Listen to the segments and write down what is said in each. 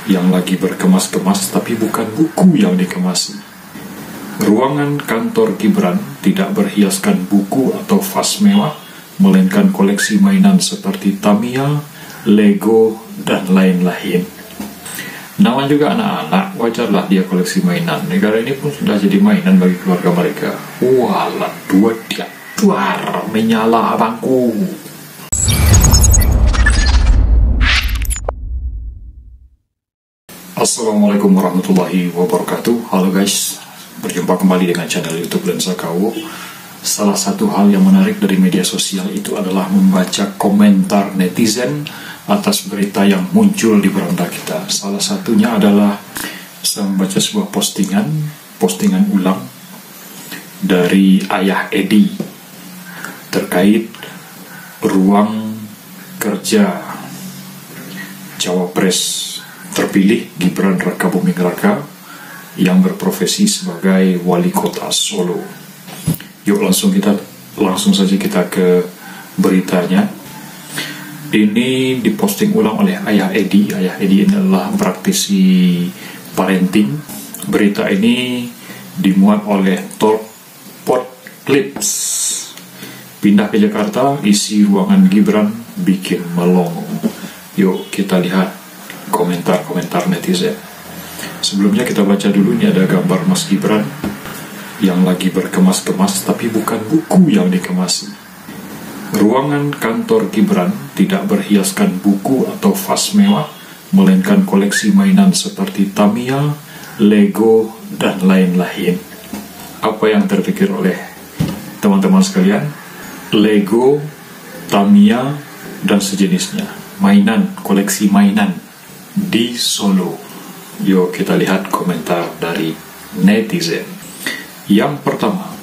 yang lagi berkemas-kemas, tapi bukan buku yang dikemasi. Ruangan kantor Gibran tidak berhiaskan buku atau vas mewah, melainkan koleksi mainan seperti Tamiya, Lego, dan lain-lain. Nama juga anak-anak, wajarlah dia koleksi mainan. Negara ini pun sudah jadi mainan bagi keluarga mereka. Walah, dua dia duar menyala abangku. Assalamualaikum warahmatullahi wabarakatuh. Halo guys, berjumpa kembali dengan channel YouTube Lensa KW. Salah satu hal yang menarik dari media sosial itu adalah membaca komentar netizen atas berita yang muncul di beranda kita. Salah satunya adalah saya membaca sebuah postingan ulang dari Ayah Edi terkait ruang kerja Cawapres terpilih Gibran Rakabuming Raka yang berprofesi sebagai wali kota Solo. Yuk langsung saja kita ke beritanya. Ini diposting ulang oleh Ayah Edi. Ayah Edi ini adalah praktisi parenting. Berita ini dimuat oleh Pot Clips. Pindah ke Jakarta, isi ruangan Gibran bikin melongo. Yuk kita lihat komentar-komentar netizen. Sebelumnya kita baca dulu, ini ada gambar Mas Gibran yang lagi berkemas-kemas, tapi bukan buku yang dikemasi. Ruangan kantor Gibran tidak berhiaskan buku atau vas mewah, melainkan koleksi mainan seperti Tamiya, Lego, dan lain-lain. Apa yang terpikir oleh teman-teman sekalian? Lego, Tamiya, dan sejenisnya. Mainan, koleksi mainan di Solo. Yuk kita lihat komentar dari netizen. Yang pertama,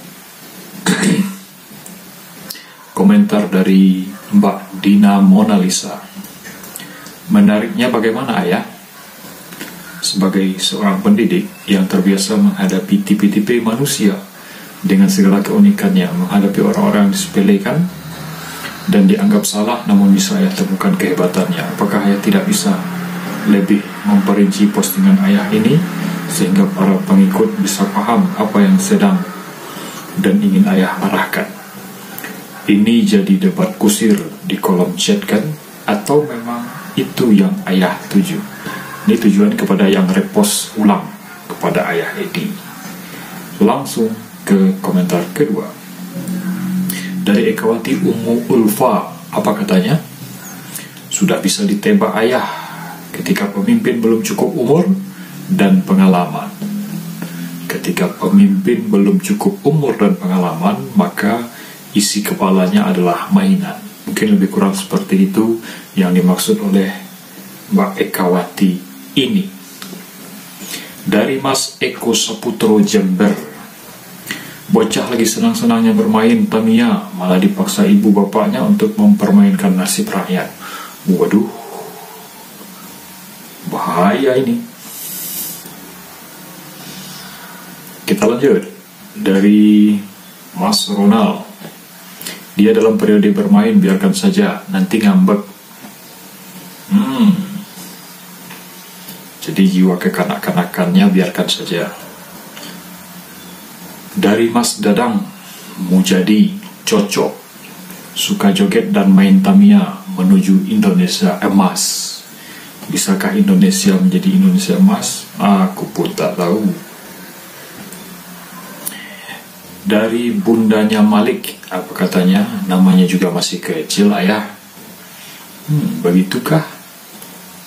komentar dari Mbak Dina Mona Lisa. Menariknya bagaimana ayah? Sebagai seorang pendidik yang terbiasa menghadapi tipe-tipe manusia dengan segala keunikannya, menghadapi orang-orang yang disepelekan dan dianggap salah, namun bisa ayah temukan kehebatannya. Apakah ayah tidak bisa lebih memperinci postingan ayah ini sehingga para pengikut bisa paham apa yang sedang dan ingin ayah arahkan? Ini jadi debat kusir di kolom chat kan? Atau memang itu yang ayah tuju? Ini tujuan kepada yang repost ulang kepada Ayah Edi. Langsung ke komentar kedua dari Ekawati Umu Ulfa. Apa katanya? Sudah bisa ditembak ayah ketika pemimpin belum cukup umur dan pengalaman. Ketika pemimpin belum cukup umur dan pengalaman, maka isi kepalanya adalah mainan. Mungkin lebih kurang seperti itu yang dimaksud oleh Mbak Ekawati ini. Dari Mas Eko Saputro Jember. Bocah lagi senang-senangnya bermain Tamiya, malah dipaksa ibu bapaknya untuk mempermainkan nasib rakyat. Waduh, bahaya ini. Kita lanjut. Dari Mas Ronald. Dia dalam periode bermain, biarkan saja, nanti ngambek. Jadi jiwa kekanak-kanakannya biarkan saja. Dari Mas Dadang Mujadi, cocok, suka joget dan main Tamiya menuju Indonesia emas. Bisakah Indonesia menjadi Indonesia emas? Aku pun tak tahu. Dari bundanya Malik, apa katanya? Namanya juga masih kecil ayah. Begitukah?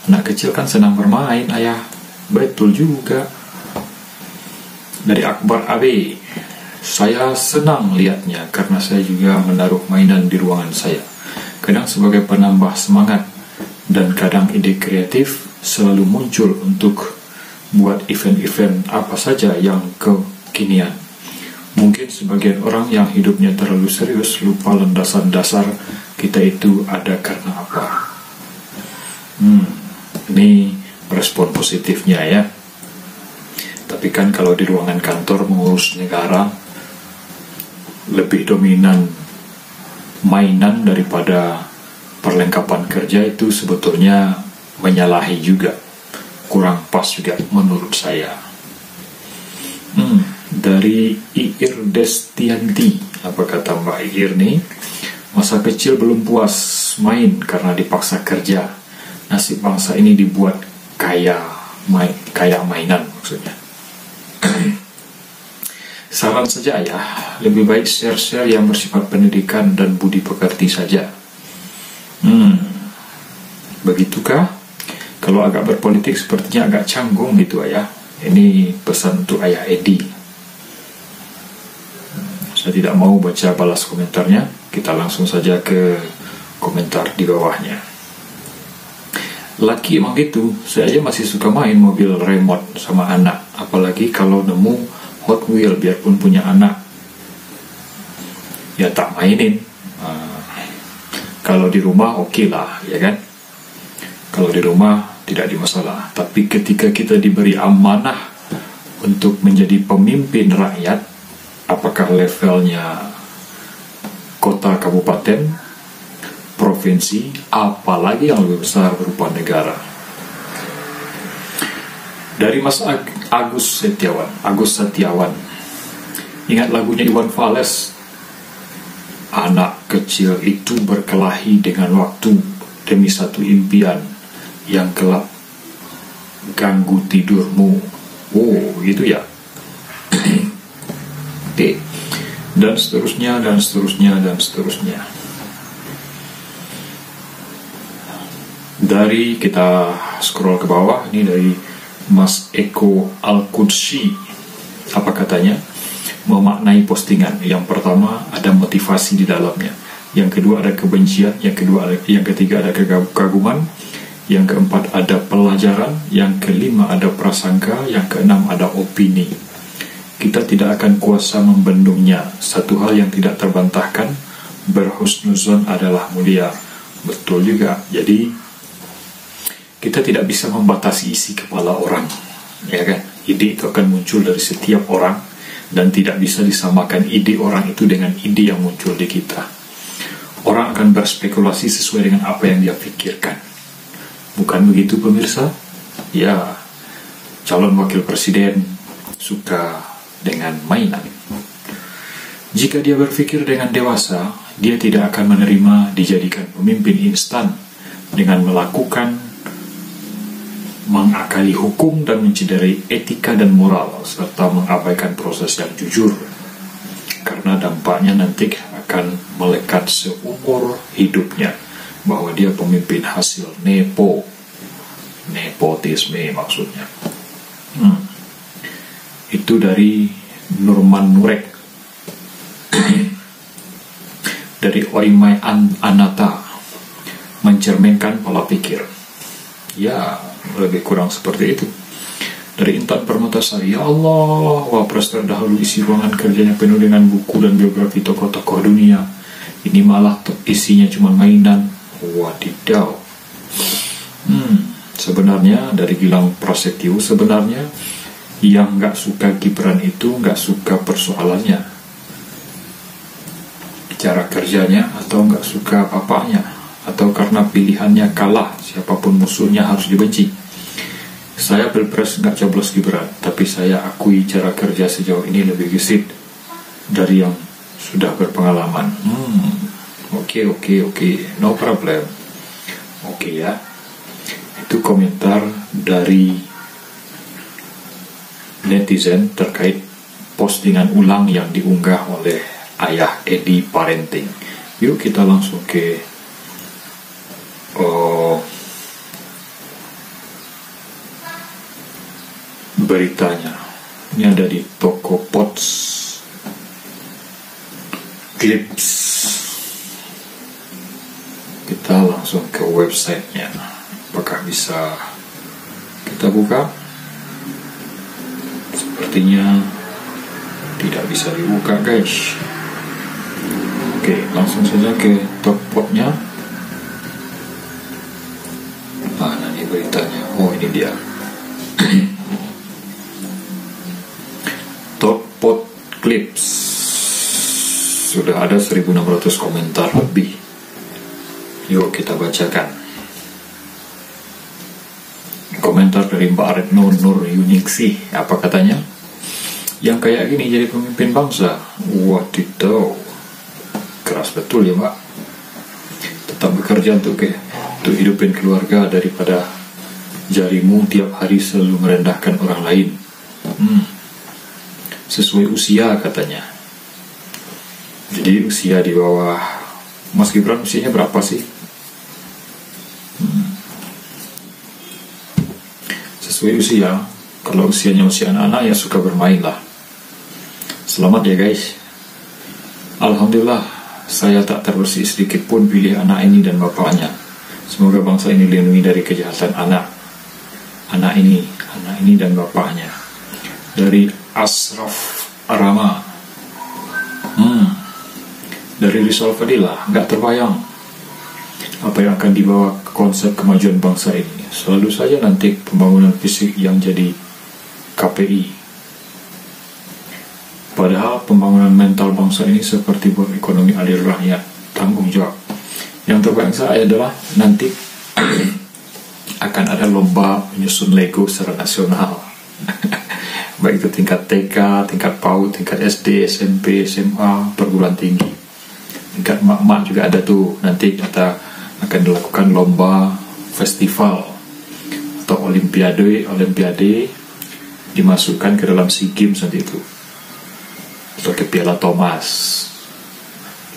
Anak kecil kan senang bermain ayah. Betul juga. Dari Akbar AB, saya senang lihatnya karena saya juga menaruh mainan di ruangan saya. Kadang sebagai penambah semangat dan kadang ide kreatif selalu muncul untuk buat event-event apa saja yang kekinian. Mungkin sebagian orang yang hidupnya terlalu serius lupa landasan dasar kita itu ada karena apa. Ini respon positifnya ya. Tapi kan kalau di ruangan kantor mengurus negara, lebih dominan mainan daripada perlengkapan kerja, itu sebetulnya menyalahi juga. kurang pas juga menurut saya. Dari Iir Destianti, apa kata Mbak Iir nih? Masa kecil belum puas main karena dipaksa kerja. Nasib bangsa ini dibuat kayak mainan maksudnya. Saran saja ayah, lebih baik share-share yang bersifat pendidikan dan budi pekerti saja. Begitukah? Kalau agak berpolitik sepertinya agak canggung gitu ayah. Ini pesan untuk ayah Edi. Saya tidak mau baca balas komentarnya. Kita langsung saja ke komentar di bawahnya. Laki emang gitu. Saya aja masih suka main mobil remote sama anak. Apalagi kalau nemu Hot Wheel, biarpun punya anak, ya tak mainin. Kalau di rumah oke lah, ya kan? Kalau di rumah tidak dimasalah. Tapi ketika kita diberi amanah untuk menjadi pemimpin rakyat, apakah levelnya kota, kabupaten, provinsi, apalagi yang lebih besar berupa negara. Dari Mas Agus Setiawan. Ingat lagunya Iwan Fals? Anak kecil itu berkelahi dengan waktu demi satu impian yang gelap ganggu tidurmu. Oh, gitu ya. Oke. Dan seterusnya. Dari kita scroll ke bawah, ini dari Mas Eko Al-Qudsi. Apa katanya? Memaknai postingan. Yang pertama ada motivasi di dalamnya. Yang kedua ada kebencian. Yang ketiga ada kekaguman. Yang keempat ada pelajaran. Yang kelima ada prasangka. Yang keenam ada opini. Kita tidak akan kuasa membendungnya. Satu hal yang tidak terbantahkan, berhusnuzon adalah mulia. Betul juga. Jadi kita tidak bisa membatasi isi kepala orang, ya kan? Ide itu akan muncul dari setiap orang, dan tidak bisa disamakan ide orang itu dengan ide yang muncul di kita. Orang akan berspekulasi sesuai dengan apa yang dia pikirkan. Bukan begitu pemirsa? Ya, calon wakil presiden suka dengan mainan. Jika dia berpikir dengan dewasa, dia tidak akan menerima dijadikan pemimpin instan dengan mengakali hukum dan mencederai etika dan moral, serta mengabaikan proses yang jujur, karena dampaknya nanti akan melekat seumur hidupnya bahwa dia pemimpin hasil nepotisme maksudnya. Itu dari Nurman Nurek. Dari Orimai Anata, mencerminkan pola pikir. Ya, lebih kurang seperti itu. Dari Intan Permatasari, ya Allah, Wapres terdahulu isi ruangan kerjanya penuh dengan buku dan biografi tokoh-tokoh dunia. Ini malah isinya cuma mainan. Wadidaw. Sebenarnya dari Gilang Prasetyo, sebenarnya yang gak suka Gibran itu gak suka persoalannya, cara kerjanya, atau gak suka bapaknya, atau karena pilihannya kalah, siapapun musuhnya harus dibenci. Saya pilpres gak coblos Gibran, tapi saya akui cara kerja sejauh ini lebih gesit dari yang sudah berpengalaman. Oke, no problem. Oke ya. Itu komentar dari netizen terkait postingan ulang yang diunggah oleh ayah Edi Parenting. Yuk kita langsung ke beritanya. Ini ada di toko Pots Clips. Kita langsung ke websitenya. Apakah bisa kita buka? Sepertinya tidak bisa dibuka, guys. Oke, langsung saja ke Tokpotnya. Mana nih beritanya? Oh, ini dia. Tokpot Clips. Sudah ada 1.600 komentar lebih. Yuk kita bacakan. komentar dari Mbak Retno Nur Yuningsih. Apa katanya? Yang kayak gini jadi pemimpin bangsa. Wadidaw, keras betul ya Mbak. Tetap bekerja untuk hidupin keluarga daripada jarimu tiap hari selalu merendahkan orang lain. Sesuai usia katanya. Jadi usia di bawah Mas Gibran usianya berapa sih? Sesuai usia. Kalau usianya usia anak-anak ya suka bermain lah. Selamat ya guys. Alhamdulillah saya tak terbersih sedikit pun pilih anak ini dan bapaknya. Semoga bangsa ini dilindungi dari kejahatan anak ini dan bapaknya. Dari Asraf Arama. Dari Rizal Fadilah. Gak terbayang apa yang akan dibawa ke konsep kemajuan bangsa ini. Selalu saja nanti pembangunan fisik yang jadi KPI. Padahal pembangunan mental bangsa ini seperti ekonomi alir rakyat, tanggung jawab. Yang terbayang saya adalah nanti akan ada lomba menyusun Lego secara nasional. Baik itu tingkat TK, tingkat PAUD, tingkat SD, SMP, SMA, perguruan tinggi. Tingkat mak-mak juga ada tuh. Nanti kita akan dilakukan lomba festival atau olimpiade dimasukkan ke dalam SEA Games nanti itu. Atau ke Piala Thomas.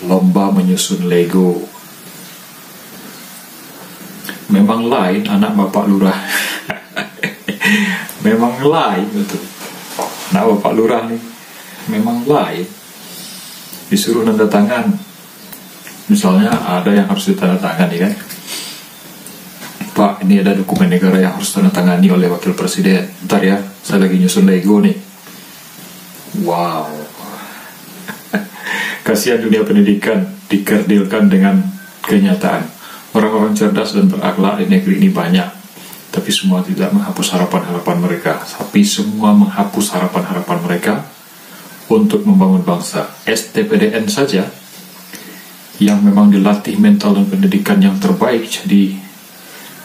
Lomba menyusun Lego. Memang lain anak bapak lurah. Memang lain betul. Anak bapak lurah nih memang lain. Disuruh tanda tangan. Misalnya ada yang harus ditandatangani kan. Pak, ini ada dokumen negara yang harus ditandatangani oleh wakil presiden. Ntar ya, saya lagi nyusun Lego nih. Wow. Kasihan dunia pendidikan dikerdilkan dengan kenyataan. Orang-orang cerdas dan berakhlak di negeri ini banyak, tapi semua tidak menghapus harapan-harapan mereka. Tapi semua menghapus harapan-harapan mereka untuk membangun bangsa. STPDN saja yang memang dilatih mental dan pendidikan yang terbaik jadi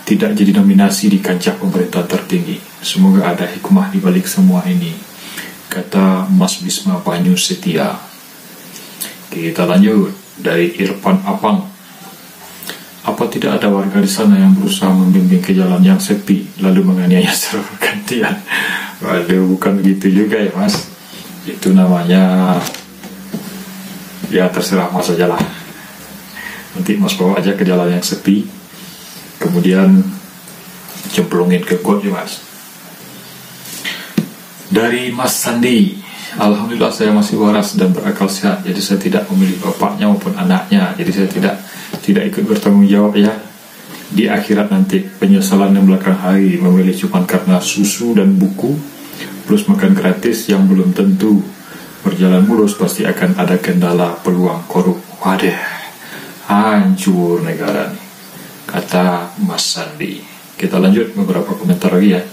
tidak jadi nominasi di kancah pemerintahan tertinggi. Semoga ada hikmah di balik semua ini, kata Mas Bisma Banyu Setia. Kita lanjut dari Irfan Apang. Apa tidak ada warga di sana yang berusaha membimbing ke jalan yang sepi lalu menganiaya secara bergantian? Waduh, bukan begitu juga ya Mas. Itu namanya ya terserah Mas aja lah. Nanti Mas bawa aja ke jalan yang sepi, kemudian cemplungin ke got ya Mas. Dari Mas Sandi. Alhamdulillah saya masih waras dan berakal sehat, jadi saya tidak memilih bapaknya maupun anaknya. Jadi saya tidak ikut bertanggung jawab ya di akhirat nanti. Penyesalan yang belakang hari memilih cuma karena susu dan buku plus makan gratis yang belum tentu berjalan mulus, pasti akan ada kendala peluang korup. Waduh, hancur negara nih, kata Mas Sandi. Kita lanjut beberapa komentar lagi ya.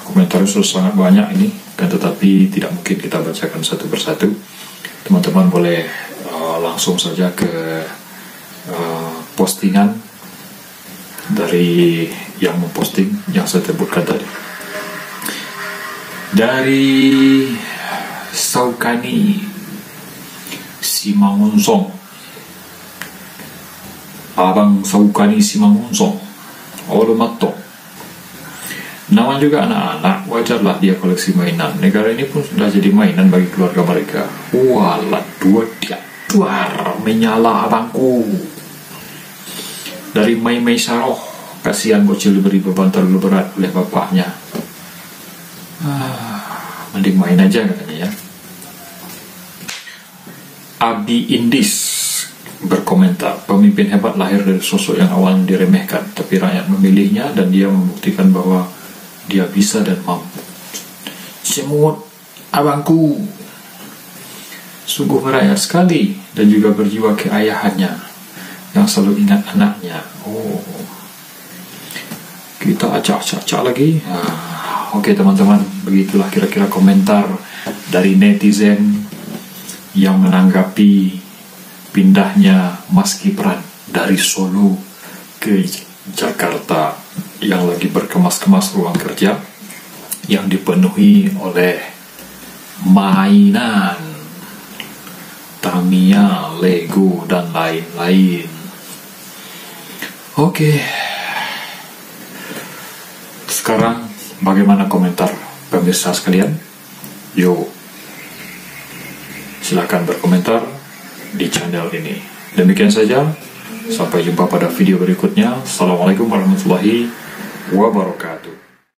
Komentar sudah sangat banyak ini kan, tetapi tidak mungkin kita bacakan satu persatu. Teman-teman boleh langsung saja ke postingan dari yang memposting yang saya sebutkan tadi. Dari Saukani Simangunsong, Abang Saukani Simangunsong, Olomato. Nama juga anak-anak, wajarlah dia koleksi mainan. Negara ini pun sudah jadi mainan bagi keluarga mereka. Walah, dua menyala abangku. Dari Mei Saroh, kasihan bocil diberi beban terlalu berat oleh bapaknya. Mending main aja katanya ya. Abi Indis berkomentar, pemimpin hebat lahir dari sosok yang awalnya diremehkan, tapi rakyat memilihnya dan dia membuktikan bahwa dia bisa dan mampu. Semut abangku sungguh merayat sekali dan juga berjiwa keayahannya yang selalu ingat anaknya. Oh, kita acak-acak lagi. Oke teman-teman, begitulah kira-kira komentar dari netizen yang menanggapi pindahnya Mas Gibran dari Solo ke Jakarta. yang lagi berkemas-kemas ruang kerja yang dipenuhi oleh mainan, Tamiya, Lego, dan lain-lain. Oke. Sekarang bagaimana komentar pemirsa sekalian? Yuk, silakan berkomentar di channel ini. Demikian saja, sampai jumpa pada video berikutnya. Assalamualaikum warahmatullahi wabarakatuh.